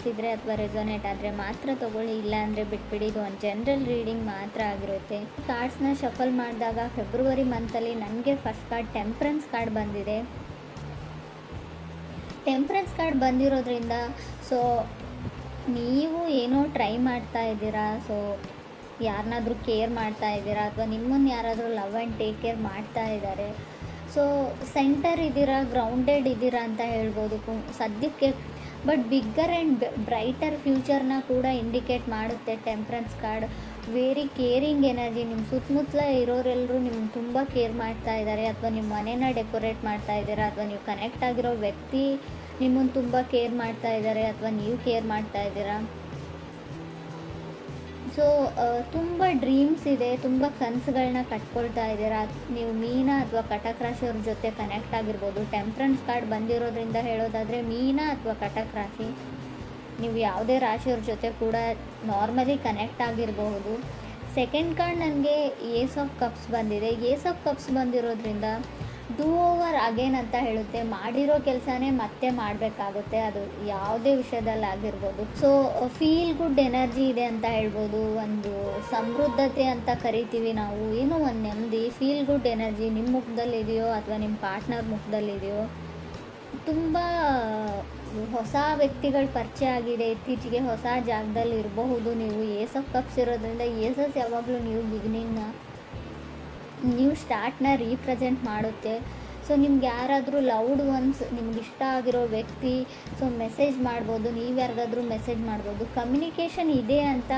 ಅನಿಸಿದರೆ ಅಥವಾ ರೆಸೊನೇಟ್ ಆದರೆ ಮಾತ್ರ ತೊಗೊಳ್ಳಿ, ಇಲ್ಲ ಅಂದರೆ ಬಿಟ್ಬಿಡಿ. ಇದು ಒಂದು ಜನರಲ್ ರೀಡಿಂಗ್ ಮಾತ್ರ ಆಗಿರುತ್ತೆ. ಕಾರ್ಡ್ಸ್ನ ಶಫಲ್ ಮಾಡಿದಾಗ ಫೆಬ್ರವರಿ ಮಂತಲ್ಲಿ ನನಗೆ ಫಸ್ಟ್ ಕಾರ್ಡ್ ಟೆಂಪ್ರೆನ್ಸ್ ಕಾರ್ಡ್ ಬಂದಿದೆ. ಟೆಂಪ್ರೆನ್ಸ್ ಕಾರ್ಡ್ ಬಂದಿರೋದ್ರಿಂದ ಸೊ ನೀವು ಏನೋ ಟ್ರೈ ಮಾಡ್ತಾ ಇದ್ದೀರಾ, ಸೊ ಯಾರನ್ನಾದ್ರೂ ಕೇರ್ ಮಾಡ್ತಾ ಇದ್ದೀರಾ ಅಥವಾ ನಿಮ್ಮನ್ನು ಯಾರಾದರೂ ಲವ್ ಆ್ಯಂಡ್ ಟೇಕ್ ಕೇರ್ ಮಾಡ್ತಾ ಇದ್ದಾರೆ. ಸೊ ಸೆಂಟರ್ ಇದ್ದೀರಾ, ಗ್ರೌಂಡೆಡ್ ಇದ್ದೀರಾ ಅಂತ ಹೇಳ್ಬೋದು ಸದ್ಯಕ್ಕೆ. ಬಟ್ ಬಿಗ್ಗರ್ ಆ್ಯಂಡ್ ಬ್ರೈಟರ್ ಫ್ಯೂಚರ್ನ ಕೂಡ ಇಂಡಿಕೇಟ್ ಮಾಡುತ್ತೆ temperance card. Very caring energy. ನಿಮ್ಮ ಸುತ್ತಮುತ್ತಲ ಇರೋರೆಲ್ಲರೂ ನಿಮ್ಗೆ ತುಂಬ ಕೇರ್ ಮಾಡ್ತಾ ಇದ್ದಾರೆ, ಅಥವಾ ನಿಮ್ಮ ಮನೇನ ಡೆಕೋರೇಟ್ ಮಾಡ್ತಾ ಇದ್ದೀರಾ, ಅಥವಾ ನೀವು ಕನೆಕ್ಟ್ ಆಗಿರೋ ವ್ಯಕ್ತಿ ನಿಮ್ಮನ್ನು ತುಂಬ ಕೇರ್ ಮಾಡ್ತಾ ಇದ್ದಾರೆ, ಅಥವಾ ನೀವು ಕೇರ್ ಮಾಡ್ತಾ ಇದ್ದೀರಾ. ಸೊ ತುಂಬ ಡ್ರೀಮ್ಸ್ ಇದೆ, ತುಂಬ ಕನಸುಗಳನ್ನ ಕಟ್ಕೊಳ್ತಾ ಇದ್ದೀರಾ. ನೀವು ಮೀನ ಅಥವಾ ಕಟಕ್ ರಾಶಿಯವ್ರ ಜೊತೆ ಕನೆಕ್ಟ್ ಆಗಿರ್ಬೋದು. ಟೆಂಪ್ರೆನ್ಸ್ ಕಾರ್ಡ್ ಬಂದಿರೋದ್ರಿಂದ ಹೇಳೋದಾದರೆ ಮೀನ ಅಥವಾ ಕಟಕ್ ರಾಶಿ, ನೀವು ಯಾವುದೇ ರಾಶಿಯವ್ರ ಜೊತೆ ಕೂಡ ನಾರ್ಮಲಿ ಕನೆಕ್ಟ್ ಆಗಿರಬಹುದು. ಸೆಕೆಂಡ್ ಕಾರ್ಡ್ ನನಗೆ ಏಸ್ ಆಫ್ ಕಪ್ಸ್ ಬಂದಿದೆ. ಏಸ್ ಆಫ್ ಕಪ್ಸ್ ಬಂದಿರೋದ್ರಿಂದ ಡೂ ಓವರ್ ಅಗೇನ್ ಅಂತ ಹೇಳುತ್ತೆ. ಮಾಡಿರೋ ಕೆಲಸನೇ ಮತ್ತೆ ಮಾಡಬೇಕಾಗುತ್ತೆ, ಅದು ಯಾವುದೇ ವಿಷಯದಲ್ಲಾಗಿರ್ಬೋದು. ಸೊ ಫೀಲ್ ಗುಡ್ ಎನರ್ಜಿ ಇದೆ ಅಂತ ಹೇಳ್ಬೋದು. ಒಂದು ಸಮೃದ್ಧತೆ ಅಂತ ಕರಿತೀವಿ ನಾವು, ಏನೋ ಒಂದು ನೆಮ್ಮದಿ, ಫೀಲ್ ಗುಡ್ ಎನರ್ಜಿ ನಿಮ್ಮ ಮುಖದಲ್ಲಿದೆಯೋ ಅಥವಾ ನಿಮ್ಮ ಪಾರ್ಟ್ನರ್ ಮುಖದಲ್ಲಿದೆಯೋ. ತುಂಬ ಹೊಸ ವ್ಯಕ್ತಿಗಳ ಪರಿಚಯ ಆಗಿದೆ ಇತ್ತೀಚೆಗೆ, ಹೊಸ ಜಾಗದಲ್ಲಿ ಇರಬಹುದು ನೀವು. ಏಸ್ ಆಫ್ ಕಪ್ಸ್ ಇರೋದ್ರಿಂದ ಏಸಸ್ ಯಾವಾಗಲೂ ನ್ಯೂ ಸ್ಟಾರ್ಟ್ನ ರೀಪ್ರೆಸೆಂಟ್ ಮಾಡುತ್ತೆ. ಸೊ ನಿಮ್ಗೆ ಯಾರಾದರೂ ಲವ್ಡ್ ಒನ್ಸ್, ನಿಮ್ಗೆ ಇಷ್ಟ ಆಗಿರೋ ವ್ಯಕ್ತಿ ಸೊ ಮೆಸೇಜ್ ಮಾಡ್ಬೋದು, ನೀವು ಯಾರಿಗಾದ್ರೂ ಮೆಸೇಜ್ ಮಾಡ್ಬೋದು. ಕಮ್ಯುನಿಕೇಷನ್ ಇದೆ ಅಂತ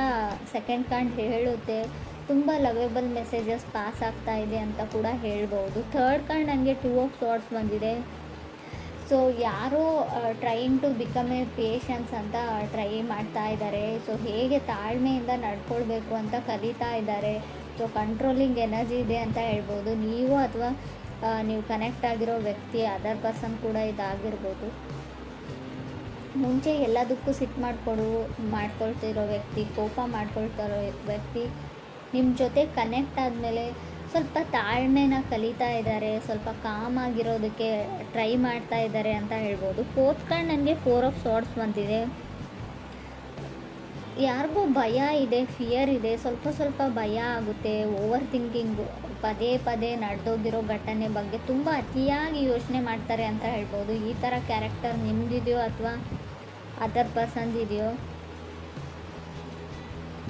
ಸೆಕೆಂಡ್ ಕಾರ್ಡ್ ಹೇಳುತ್ತೆ. ತುಂಬ ಲವೇಬಲ್ ಮೆಸೇಜಸ್ ಪಾಸ್ ಆಗ್ತಾ ಇದೆ ಅಂತ ಕೂಡ ಹೇಳ್ಬೋದು. ಥರ್ಡ್ ಕಾರ್ಡ್ ನನಗೆ ಟೂ ಆಫ್ ಸಾರ್ಡ್ಸ್ ಬಂದಿದೆ. ಸೊ ಯಾರೋ trying to become a patience ಅಂತ ಟ್ರೈ ಮಾಡ್ತಾ ಇದ್ದಾರೆ. ಸೊ ಹೇಗೆ ತಾಳ್ಮೆಯಿಂದ ನಡ್ಕೊಳ್ಬೇಕು ಅಂತ ಕಲಿತಾ ಇದ್ದಾರೆ. ಸೊ ಕಂಟ್ರೋಲಿಂಗ್ ಎನರ್ಜಿ ಇದೆ ಅಂತ ಹೇಳ್ಬೋದು. ನೀವು ಅಥವಾ ನೀವು ಕನೆಕ್ಟ್ ಆಗಿರೋ ವ್ಯಕ್ತಿ, ಅದರ್ ಪರ್ಸನ್ ಕೂಡ ಇದಾಗಿರ್ಬೋದು. ಮುಂಚೆ ಎಲ್ಲದಕ್ಕೂ ಸಿಟ್ಟು ಮಾಡ್ಕೊಳ್ತಿರೋ ವ್ಯಕ್ತಿ, ಕೋಪ ಮಾಡ್ಕೊಳ್ತಿರೋ ವ್ಯಕ್ತಿ ನಿಮ್ಮ ಜೊತೆ ಕನೆಕ್ಟ್ ಆದಮೇಲೆ ಸ್ವಲ್ಪ ತಾಳ್ಮೆನ ಕಲಿತಾ ಇದ್ದಾರೆ, ಸ್ವಲ್ಪ ಕಾಮ್ ಆಗಿರೋದಕ್ಕೆ ಟ್ರೈ ಮಾಡ್ತಾ ಇದ್ದಾರೆ ಅಂತ ಹೇಳ್ಬೋದು. ಫೋರ್ತ್ ಕಾರ್ಡ್ ನನಗೆ ಫೋರ್ ಆಫ್ ಸಾರ್ಡ್ಸ್ ಬಂದಿದೆ. ಯಾರಿಗೂ ಭಯ ಇದೆ, ಫಿಯರ್ ಇದೆ, ಸ್ವಲ್ಪ ಭಯ ಆಗುತ್ತೆ. ಓವರ್ ಥಿಂಕಿಂಗು, ಪದೇ ಪದೇ ನಡೆದೋಗಿರೋ ಘಟನೆ ಬಗ್ಗೆ ತುಂಬ ಅತಿಯಾಗಿ ಯೋಚನೆ ಮಾಡ್ತಾರೆ ಅಂತ ಹೇಳ್ಬೋದು. ಈ ಥರ ಕ್ಯಾರೆಕ್ಟರ್ ನಿಮ್ದಿದೆಯೋ ಅಥವಾ ಅದರ್ ಪರ್ಸನ್ಸ್ ಇದೆಯೋ.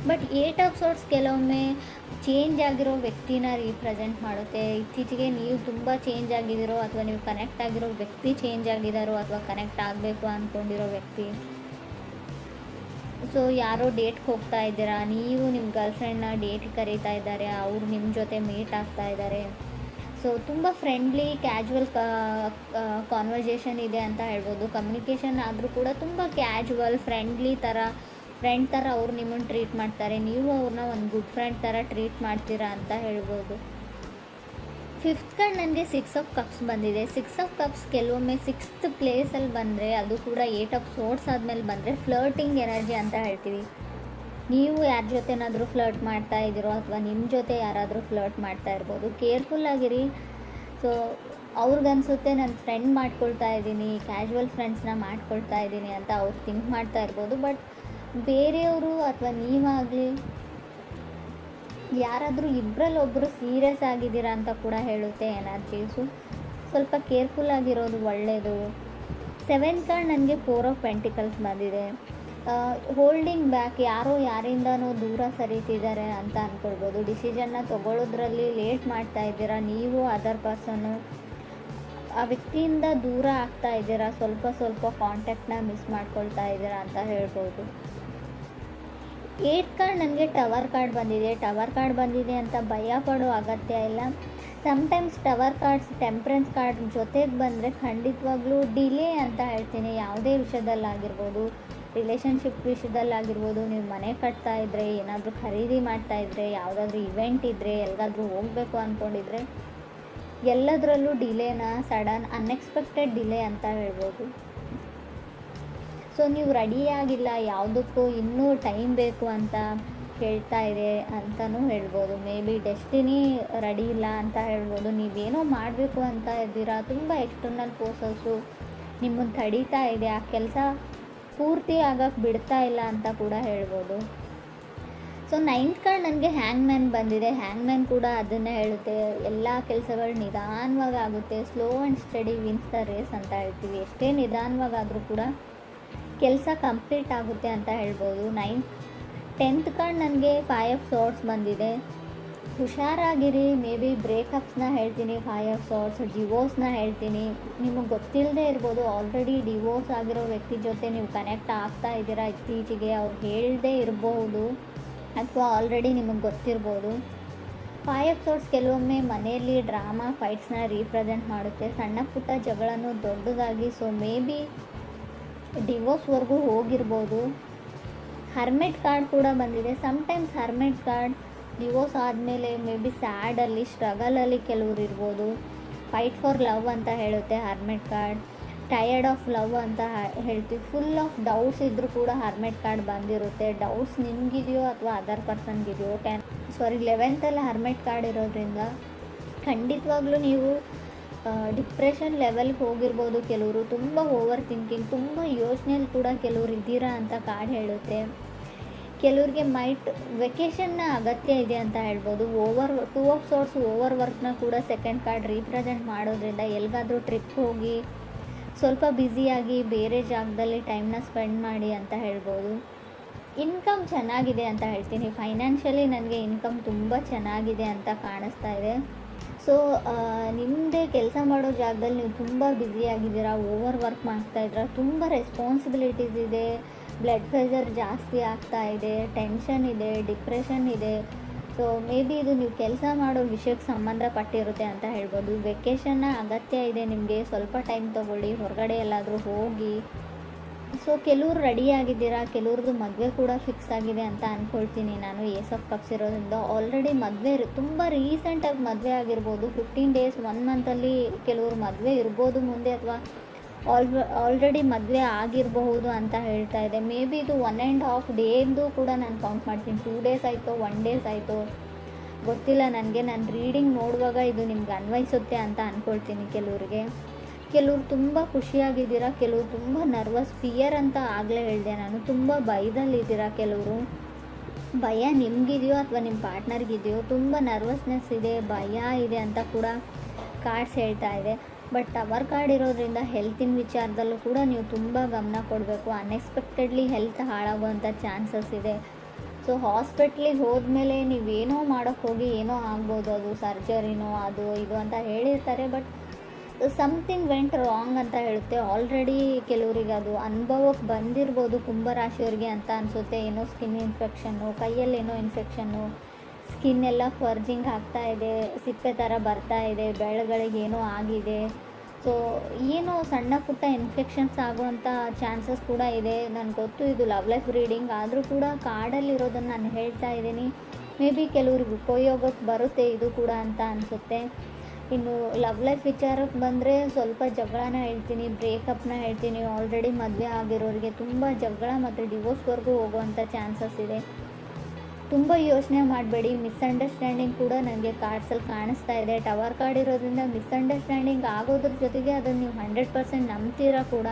ಬಟ್ ಏಟ್ ಆಫ್ ಸಾರ್ಟ್ಸ್ ಕೆಲವೊಮ್ಮೆ ಚೇಂಜ್ ಆಗಿರೋ ವ್ಯಕ್ತಿನ ರೀಪ್ರೆಸೆಂಟ್ ಮಾಡುತ್ತೆ. ಇತ್ತೀಚೆಗೆ ನೀವು ತುಂಬ ಚೇಂಜ್ ಆಗಿದ್ದೀರೋ ಅಥವಾ ನೀವು ಕನೆಕ್ಟ್ ಆಗಿರೋ ವ್ಯಕ್ತಿ ಚೇಂಜ್ ಆಗಿದ್ದಾರೋ ಅಥವಾ ಕನೆಕ್ಟ್ ಆಗಬೇಕು ಅಂದ್ಕೊಂಡಿರೋ ವ್ಯಕ್ತಿ. ಸೊ ಯಾರೋ ಡೇಟ್ಗೆ ಹೋಗ್ತಾ ಇದ್ದೀರಾ, ನೀವು ನಿಮ್ಮ ಗರ್ಲ್ ಫ್ರೆಂಡ್ನ ಡೇಟ್ಗೆ ಕರೀತಾ ಇದ್ದಾರೆ, ಅವರು ನಿಮ್ಮ ಜೊತೆ ಮೀಟ್ ಆಗ್ತಾ ಇದ್ದಾರೆ. ಸೊ ತುಂಬ ಫ್ರೆಂಡ್ಲಿ ಕ್ಯಾಜುವಲ್ ಕಾನ್ವರ್ಜೇಷನ್ ಇದೆ ಅಂತ ಹೇಳ್ಬೋದು. ಕಮ್ಯುನಿಕೇಷನ್ ಆದರೂ ಕೂಡ ತುಂಬ ಕ್ಯಾಜುವಲ್ ಫ್ರೆಂಡ್ ಥರ ಅವ್ರು ನಿಮ್ಮನ್ನು ಟ್ರೀಟ್ ಮಾಡ್ತಾರೆ, ನೀವು ಅವ್ರನ್ನ ಒಂದು ಗುಡ್ ಫ್ರೆಂಡ್ ಥರ ಟ್ರೀಟ್ ಮಾಡ್ತೀರಾ ಅಂತ ಹೇಳ್ಬೋದು. ಫಿಫ್ತ್ ಕಾರ್ಡ್ ನನಗೆ ಸಿಕ್ಸ್ ಆಫ್ ಕಪ್ಸ್ ಬಂದಿದೆ. ಸಿಕ್ಸ್ ಆಫ್ ಕಪ್ಸ್ ಕೆಲವೊಮ್ಮೆ ಸಿಕ್ಸ್ತ್ ಪ್ಲೇಸಲ್ಲಿ ಬಂದರೆ, ಅದು ಕೂಡ ಏಟ್ ಆಫ್ ಸೋರ್ಡ್ಸ್ ಆದಮೇಲೆ ಬಂದರೆ ಫ್ಲರ್ಟಿಂಗ್ ಎನರ್ಜಿ ಅಂತ ಹೇಳ್ತೀವಿ. ನೀವು ಯಾರ ಜೊತೆನಾದರೂ ಫ್ಲರ್ಟ್ ಮಾಡ್ತಾ ಇದ್ದೀರೋ ಅಥವಾ ನಿಮ್ಮ ಜೊತೆ ಯಾರಾದರೂ ಫ್ಲರ್ಟ್ ಮಾಡ್ತಾ ಇರ್ಬೋದು. ಕೇರ್ಫುಲ್ಲಾಗಿರಿ. ಸೊ ಅವ್ರಿಗನ್ಸುತ್ತೆ ನಾನು ಫ್ರೆಂಡ್ ಮಾಡ್ಕೊಳ್ತಾ ಇದ್ದೀನಿ, ಕ್ಯಾಶುವಲ್ ಫ್ರೆಂಡ್ಸ್ನ ಮಾಡ್ಕೊಳ್ತಾ ಇದ್ದೀನಿ ಅಂತ ಅವ್ರು ಥಿಂಕ್ ಮಾಡ್ತಾ ಇರ್ಬೋದು. ಬಟ್ ಬೇರೆಯವರು ಅಥವಾ ನೀವಾಗಲಿ ಯಾರಾದರೂ ಇಬ್ಬರಲ್ಲೊಬ್ಬರು ಸೀರಿಯಸ್ ಆಗಿದ್ದೀರಾ ಅಂತ ಕೂಡ ಹೇಳುತ್ತೆ ಎನರ್ಜೀಸು. ಸ್ವಲ್ಪ ಕೇರ್ಫುಲ್ಲಾಗಿರೋದು ಒಳ್ಳೆಯದು. ಸೆವೆಂತ್ ಕಾರ್ಡ್ ನನಗೆ ಫೋರ್ ಆಫ್ ಪೆಂಟಿಕಲ್ಸ್ ಬಂದಿದೆ. ಹೋಲ್ಡಿಂಗ್ ಬ್ಯಾಕ್, ಯಾರೋ ಯಾರಿಂದನೋ ದೂರ ಸರಿತಿದ್ದಾರೆ ಅಂತ ಅಂದ್ಕೊಳ್ಬೋದು. ಡಿಸಿಷನ್ನ ತೊಗೊಳ್ಳೋದ್ರಲ್ಲಿ ಲೇಟ್ ಮಾಡ್ತಾ ಇದ್ದೀರಾ, ನೀವು ಅದರ್ ಪರ್ಸನ್ನು ಆ ವ್ಯಕ್ತಿಯಿಂದ ದೂರ ಆಗ್ತಾ ಇದ್ದೀರಾ, ಸ್ವಲ್ಪ ಕಾಂಟ್ಯಾಕ್ಟ್ನ ಮಿಸ್ ಮಾಡ್ಕೊಳ್ತಾ ಇದ್ದೀರಾ ಅಂತ ಹೇಳ್ಬೋದು. ಏಟ್ ಕಾರ್ಡ್ ನನಗೆ ಟವರ್ ಕಾರ್ಡ್ ಬಂದಿದೆ. ಟವರ್ ಕಾರ್ಡ್ ಬಂದಿದೆ ಅಂತ ಭಯ ಪಡೋ ಅಗತ್ಯ ಇಲ್ಲ. Sometimes tower cards temperance card ಜೊತೆಗೆ ಬಂದರೆ ಖಂಡಿತವಾಗ್ಲೂ ಡಿಲೇ ಅಂತ ಹೇಳ್ತೀನಿ. ಯಾವುದೇ ವಿಷಯದಲ್ಲಾಗಿರ್ಬೋದು, ರಿಲೇಷನ್ಶಿಪ್ ವಿಷಯದಲ್ಲಾಗಿರ್ಬೋದು, ನೀವು ಮನೆ ಕಟ್ತಾ ಇದ್ದರೆ, ಏನಾದರೂ ಖರೀದಿ ಮಾಡ್ತಾಯಿದ್ರೆ, ಯಾವುದಾದ್ರೂ ಇವೆಂಟ್ ಇದ್ದರೆ, ಎಲ್ಲಿಗಾದ್ರೂ ಹೋಗಬೇಕು ಅಂದ್ಕೊಂಡಿದ್ರೆ, ಎಲ್ಲದರಲ್ಲೂ ಡಿಲೇನ ಸಡನ್ ಅನ್ಎಕ್ಸ್ಪೆಕ್ಟೆಡ್ ಡಿಲೇ ಅಂತ ಹೇಳ್ಬೋದು. ಸೊ ನೀವು ರೆಡಿಯಾಗಿಲ್ಲ, ಯಾವುದಕ್ಕೂ ಇನ್ನೂ ಟೈಮ್ ಬೇಕು ಅಂತ ಹೇಳ್ತಾ ಇದೆ ಅಂತಲೂ ಹೇಳ್ಬೋದು. ಮೇ ಬಿ ಡೆಸ್ಟಿನಿ ರೆಡಿ ಇಲ್ಲ ಅಂತ ಹೇಳ್ಬೋದು. ನೀವೇನೋ ಮಾಡಬೇಕು ಅಂತ ಇದ್ದೀರಾ, ತುಂಬ ಎಕ್ಸ್ಟರ್ನಲ್ ಫೋರ್ಸಸ್ಸು ನಿಮ್ಮನ್ನು ತಡೀತಾ ಇದೆ. ಆ ಕೆಲಸ ಪೂರ್ತಿ ಆಗಕ್ಕೆ ಬಿಡ್ತಾ ಇಲ್ಲ ಅಂತ ಕೂಡ ಹೇಳ್ಬೋದು. ಸೊ 9th ಕಾರ್ಡ್ ನನಗೆ ಹ್ಯಾಂಗ್ ಮ್ಯಾನ್ ಬಂದಿದೆ. ಹ್ಯಾಂಗ್ ಮ್ಯಾನ್ ಕೂಡ ಅದನ್ನೇ ಹೇಳುತ್ತೆ, ಎಲ್ಲ ಕೆಲಸಗಳು ನಿಧಾನವಾಗಿ ಆಗುತ್ತೆ, slow and steady wins the race ಅಂತ ಹೇಳ್ತೀವಿ. ಎಷ್ಟೇ ನಿಧಾನವಾಗಾದರೂ ಕೂಡ ಕೆಲಸ ಕಂಪ್ಲೀಟ್ ಆಗುತ್ತೆ ಅಂತ ಹೇಳ್ಬೋದು. 10th ಕಾರ್ಡ್ ನನಗೆ 5 ಆಫ್ ಸಾರ್ಡ್ಸ್ ಬಂದಿದೆ. ಹುಷಾರಾಗಿರಿ, ಮೇ ಬಿ ಬ್ರೇಕಪ್ಸ್ನ ಹೇಳ್ತೀನಿ, 5 ಆಫ್ ಸಾರ್ಡ್ಸ್, ಡಿವೋರ್ಸ್ನ ಹೇಳ್ತೀನಿ. ನಿಮಗೆ ಗೊತ್ತಿಲ್ಲದೆ ಇರ್ಬೋದು, ಆಲ್ರೆಡಿ ಡಿವೋರ್ಸ್ ಆಗಿರೋ ವ್ಯಕ್ತಿ ಜೊತೆ ನೀವು ಕನೆಕ್ಟ್ ಆಗ್ತಾ ಇದ್ದೀರಾ ಇತ್ತೀಚೆಗೆ, ಅವ್ರು ಹೇಳದೇ ಇರಬಹುದು ಅಥವಾ ಆಲ್ರೆಡಿ ನಿಮಗೆ ಗೊತ್ತಿರ್ಬೋದು. 5 ಆಫ್ ಸಾರ್ಡ್ಸ್ ಕೆಲವೊಮ್ಮೆ ಮನೆಯಲ್ಲಿ ಡ್ರಾಮಾ ಫೈಟ್ಸ್ನ ರೀಪ್ರೆಸೆಂಟ್ ಮಾಡುತ್ತೆ, ಸಣ್ಣ ಪುಟ್ಟ ಜಗಳನೂ ದೊಡ್ಡದಾಗಿ. ಸೊ ಮೇ ಬಿ ಡಿವೋರ್ಸ್ವರೆಗೂ ಹೋಗಿರ್ಬೋದು. ಹರ್ಮೆಟ್ ಕಾರ್ಡ್ ಕೂಡ ಬಂದಿದೆ. ಸಮ್ಟೈಮ್ಸ್ ಹರ್ಮೆಟ್ ಕಾರ್ಡ್ ಡಿವೋರ್ಸ್ ಆದಮೇಲೆ ಮೇ ಬಿ ಸ್ಯಾಡಲ್ಲಿ, ಸ್ಟ್ರಗಲಲ್ಲಿ ಕೆಲವ್ರು ಇರ್ಬೋದು. ಫೈಟ್ ಫಾರ್ ಲವ್ ಅಂತ ಹೇಳುತ್ತೆ ಹರ್ಮೆಟ್ ಕಾರ್ಡ್. ಟಯರ್ಡ್ ಆಫ್ ಲವ್ ಅಂತ ಹೇಳ್ತೀವಿ. ಫುಲ್ ಆಫ್ ಡೌಟ್ಸ್ ಇದ್ದರೂ ಕೂಡ ಹರ್ಮೆಟ್ ಕಾರ್ಡ್ ಬಂದಿರುತ್ತೆ. ಡೌಟ್ಸ್ ನಿಮಗಿದೆಯೋ ಅಥವಾ ಅದರ್ ಪರ್ಸನ್ಗಿದೆಯೋ. 11th ಹರ್ಮೆಟ್ ಕಾರ್ಡ್ ಇರೋದ್ರಿಂದ ಖಂಡಿತವಾಗ್ಲೂ ನೀವು ಡಿಪ್ರೆಷನ್ ಲೆವೆಲ್ಗೆ ಹೋಗಿರ್ಬೋದು. ಕೆಲವರು ತುಂಬ ಓವರ್ ಥಿಂಕಿಂಗ್, ತುಂಬ ಯೋಚನೆಯಲ್ಲಿ ಕೂಡ ಕೆಲವರು ಇದ್ದೀರಾ ಅಂತ ಕಾರ್ಡ್ ಹೇಳುತ್ತೆ. ಕೆಲವ್ರಿಗೆ ವೆಕೇಷನ್ನ ಅಗತ್ಯ ಇದೆ ಅಂತ ಹೇಳ್ಬೋದು. 2 ಆಫ್ ಸಾರ್ಡ್ಸ್ ಓವರ್ ವರ್ಕ್ನ ಕೂಡ ಸೆಕೆಂಡ್ ಕಾರ್ಡ್ ರೀಪ್ರೆಸೆಂಟ್ ಮಾಡೋದ್ರಿಂದ ಎಲ್ಲಿಗಾದರೂ ಟ್ರಿಪ್ ಹೋಗಿ ಸ್ವಲ್ಪ ಬ್ಯುಸಿಯಾಗಿ ಬೇರೆ ಜಾಗದಲ್ಲಿ ಟೈಮ್ನ ಸ್ಪೆಂಡ್ ಮಾಡಿ ಅಂತ ಹೇಳ್ಬೋದು. ಇನ್ಕಮ್ ಚೆನ್ನಾಗಿದೆ ಅಂತ ಹೇಳ್ತೀನಿ. ಫೈನಾನ್ಷಿಯಲಿ ನನಗೆ ಇನ್ಕಮ್ ತುಂಬ ಚೆನ್ನಾಗಿದೆ ಅಂತ ಕಾಣಿಸ್ತಾ ಇದೆ. ಸೊ ನಿಮ್ಮದೇ ಕೆಲಸ ಮಾಡೋ ಜಾಗದಲ್ಲಿ ನೀವು ತುಂಬ ಬ್ಯುಸಿಯಾಗಿದ್ದೀರಾ, ಓವರ್ ವರ್ಕ್ ಮಾಡ್ತಾಯಿದ್ದೀರಾ, ತುಂಬ ರೆಸ್ಪಾನ್ಸಿಬಿಲಿಟೀಸ್ ಇದೆ, ಬ್ಲಡ್ ಪ್ರೆಷರ್ ಜಾಸ್ತಿ ಆಗ್ತಾ ಇದೆ, ಟೆನ್ಷನ್ ಇದೆ, ಡಿಪ್ರೆಷನ್ ಇದೆ. ಸೊ ಮೇ ಬಿ ಇದು ನೀವು ಕೆಲಸ ಮಾಡೋ ವಿಷಯಕ್ಕೆ ಸಂಬಂಧಪಟ್ಟಿರುತ್ತೆ ಅಂತ ಹೇಳ್ಬೋದು. ವೆಕೇಷನ್ನ ಅಗತ್ಯ ಇದೆ ನಿಮಗೆ, ಸ್ವಲ್ಪ ಟೈಮ್ ತೊಗೊಳ್ಳಿ, ಹೊರಗಡೆ ಎಲ್ಲಾದರೂ ಹೋಗಿ. ಸೊ ಕೆಲವ್ರು ರೆಡಿಯಾಗಿದ್ದೀರಾ, ಕೆಲವ್ರದ್ದು ಮದುವೆ ಕೂಡ ಫಿಕ್ಸ್ ಆಗಿದೆ ಅಂತ ಅಂದ್ಕೊಳ್ತೀನಿ ನಾನು. ಏಸ್ ಆಫ್ ಕಪ್ಸ್ ಇರೋದ್ರಿಂದ ಆಲ್ರೆಡಿ ಮದುವೆ ತುಂಬ ರೀಸೆಂಟಾಗಿ ಮದುವೆ ಆಗಿರ್ಬೋದು. 15 days 1 monthಲ್ಲಿ ಕೆಲವ್ರು ಮದುವೆ ಇರ್ಬೋದು ಮುಂದೆ, ಅಥವಾ ಆಲ್ರೆಡಿ ಮದುವೆ ಆಗಿರಬಹುದು ಅಂತ ಹೇಳ್ತಾ ಇದೆ. ಮೇ ಬಿ ಇದು 1.5 ಡೇದು ಕೂಡ ನಾನು ಕೌಂಟ್ ಮಾಡ್ತೀನಿ. 2 days ಆಯಿತು, 1 days ಆಯಿತು, ಗೊತ್ತಿಲ್ಲ ನನಗೆ. ನಾನು ರೀಡಿಂಗ್ ನೋಡುವಾಗ ಇದು ನಿಮ್ಗೆ ಅನ್ವಯಿಸುತ್ತೆ ಅಂತ ಅಂದ್ಕೊಳ್ತೀನಿ. ಕೆಲವ್ರು ತುಂಬ ಖುಷಿಯಾಗಿದ್ದೀರಾ, ಕೆಲವರು ತುಂಬ ನರ್ವಸ್, ಫಿಯರ್ ಅಂತ ಆಗಲೇ ಹೇಳಿದೆ ನಾನು. ತುಂಬ ಭಯದಲ್ಲಿದ್ದೀರಾ. ಕೆಲವರು ಭಯ ನಿಮಗಿದೆಯೋ ಅಥವಾ ನಿಮ್ಮ ಪಾರ್ಟ್ನರ್ಗಿದೆಯೋ, ತುಂಬ ನರ್ವಸ್ನೆಸ್ ಇದೆ, ಭಯ ಇದೆ ಅಂತ ಕೂಡ ಕಾರ್ಡ್ಸ್ ಹೇಳ್ತಾ ಇದೆ. ಬಟ್ ಟವರ್ ಕಾರ್ಡ್ ಇರೋದ್ರಿಂದ ಹೆಲ್ತಿನ ವಿಚಾರದಲ್ಲೂ ಕೂಡ ನೀವು ತುಂಬ ಗಮನ ಕೊಡಬೇಕು. ಅನ್ಎಕ್ಸ್ಪೆಕ್ಟೆಡ್ಲಿ ಹೆಲ್ತ್ ಹಾಳಾಗುವಂಥ ಚಾನ್ಸಸ್ ಇದೆ. ಸೊ ಹಾಸ್ಪಿಟ್ಲಿಗೆ ಹೋದ್ಮೇಲೆ ನೀವೇನೋ ಮಾಡೋಕ್ಕೆ ಹೋಗಿ ಏನೋ ಆಗ್ಬೋದು, ಅದು ಸರ್ಜರಿನೋ ಅದು ಇದು ಅಂತ ಹೇಳಿರ್ತಾರೆ. ಬಟ್ ಸಮಥಿಂಗ್ ವೆಂಟ್ ರಾಂಗ್ ಅಂತ ಹೇಳುತ್ತೆ. ಆಲ್ರೆಡಿ ಕೆಲವರಿಗೆ ಅದು ಅನುಭವಕ್ಕೆ ಬಂದಿರ್ಬೋದು ಕುಂಭರಾಶಿಯವ್ರಿಗೆ ಅಂತ ಅನಿಸುತ್ತೆ. ಏನೋ ಸ್ಕಿನ್ ಇನ್ಫೆಕ್ಷನ್ನು, ಕೈಯಲ್ಲೇನೋ ಇನ್ಫೆಕ್ಷನ್ನು, ಸ್ಕಿನ್ ಎಲ್ಲ ಫರ್ಜಿಂಗ್ ಆಗ್ತಾ ಇದೆ, ಸಿಪ್ಪೆ ಥರ ಬರ್ತಾ ಇದೆ, ಬೆಳಗಳಿಗೇನೋ ಆಗಿದೆ. ಸೊ ಏನೋ ಸಣ್ಣ ಪುಟ್ಟ ಇನ್ಫೆಕ್ಷನ್ಸ್ ಆಗುವಂಥ ಚಾನ್ಸಸ್ ಕೂಡ ಇದೆ. ನನಗೆ ಗೊತ್ತು ಇದು ಲವ್ ಲೈಫ್ ರೀಡಿಂಗ್, ಆದರೂ ಕೂಡ ಕಾರ್ಡಲ್ಲಿರೋದನ್ನು ನಾನು ಹೇಳ್ತಾ ಇದ್ದೀನಿ. ಮೇ ಬಿ ಕೆಲವ್ರಿಗೆ ಉಪಯೋಗಕ್ಕೆ ಬರುತ್ತೆ ಇದು ಕೂಡ ಅಂತ ಅನಿಸುತ್ತೆ. ಇನ್ನು ಲವ್ ಲೈಫ್ ವಿಚಾರಕ್ಕೆ ಬಂದರೆ ಸ್ವಲ್ಪ ಜಗಳನ ಹೇಳ್ತೀನಿ, ಬ್ರೇಕಪ್ನ ಹೇಳ್ತೀನಿ. ಆಲ್ರೆಡಿ ಮದುವೆ ಆಗಿರೋರಿಗೆ ತುಂಬ ಜಗಳ ಮತ್ತು ಡಿವೋರ್ಸ್ವರೆಗೂ ಹೋಗುವಂಥ ಚಾನ್ಸಸ್ ಇದೆ. ತುಂಬ ಯೋಚನೆ ಮಾಡಬೇಡಿ. ಮಿಸ್ಅಂಡರ್ಸ್ಟ್ಯಾಂಡಿಂಗ್ ಕೂಡ ನನಗೆ ಕಾರ್ಡ್ಸಲ್ಲಿ ಕಾಣಿಸ್ತಾ ಇದೆ. ಟವರ್ ಕಾರ್ಡ್ ಇರೋದ್ರಿಂದ ಮಿಸ್ಅಂಡರ್ಸ್ಟ್ಯಾಂಡಿಂಗ್ ಆಗೋದ್ರ ಜೊತೆಗೆ ಅದನ್ನು ನೀವು 100% ನಂಬ್ತೀರಾ ಕೂಡ.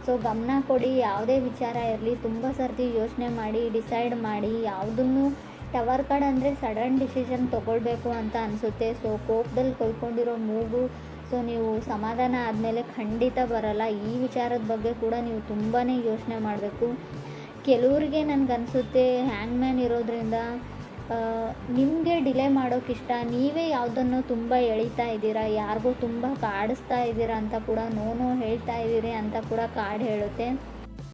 ಸೊ ಗಮನ ಕೊಡಿ. ಯಾವುದೇ ವಿಚಾರ ಇರಲಿ ತುಂಬ ಸರ್ತಿ ಯೋಚನೆ ಮಾಡಿ ಡಿಸೈಡ್ ಮಾಡಿ. ಯಾವುದನ್ನು ಟವರ್ ಕಾರ್ಡ್ ಅಂದರೆ ಸಡನ್ ಡಿಸಿಷನ್ ತೊಗೊಳ್ಬೇಕು ಅಂತ ಅನಿಸುತ್ತೆ. ಸೊ ಕೋಪದಲ್ಲಿ ಕೊಯ್ಕೊಂಡಿರೋ ಮೂಗು, ಸೊ ನೀವು ಸಮಾಧಾನ ಆದಮೇಲೆ ಖಂಡಿತ ಬರಲ್ಲ. ಈ ವಿಚಾರದ ಬಗ್ಗೆ ಕೂಡ ನೀವು ತುಂಬಾ ಯೋಚನೆ ಮಾಡಬೇಕು. ಕೆಲವರಿಗೆ ನನಗನ್ಸುತ್ತೆ ಹ್ಯಾಂಗ್ ಮ್ಯಾನ್ ಇರೋದ್ರಿಂದ ನಿಮಗೆ ಡಿಲೇ ಮಾಡೋಕ್ಕಿಷ್ಟ, ನೀವೇ ಯಾವುದನ್ನು ತುಂಬ ಎಳಿತಾ ಇದ್ದೀರಾ, ಯಾರಿಗೂ ತುಂಬ ಕಾಡಿಸ್ತಾ ಇದ್ದೀರಾ ಅಂತ ಕೂಡ, ನೋ ಹೇಳ್ತಾ ಇದ್ದೀರಿ ಅಂತ ಕೂಡ ಕಾರ್ಡ್ ಹೇಳುತ್ತೆ.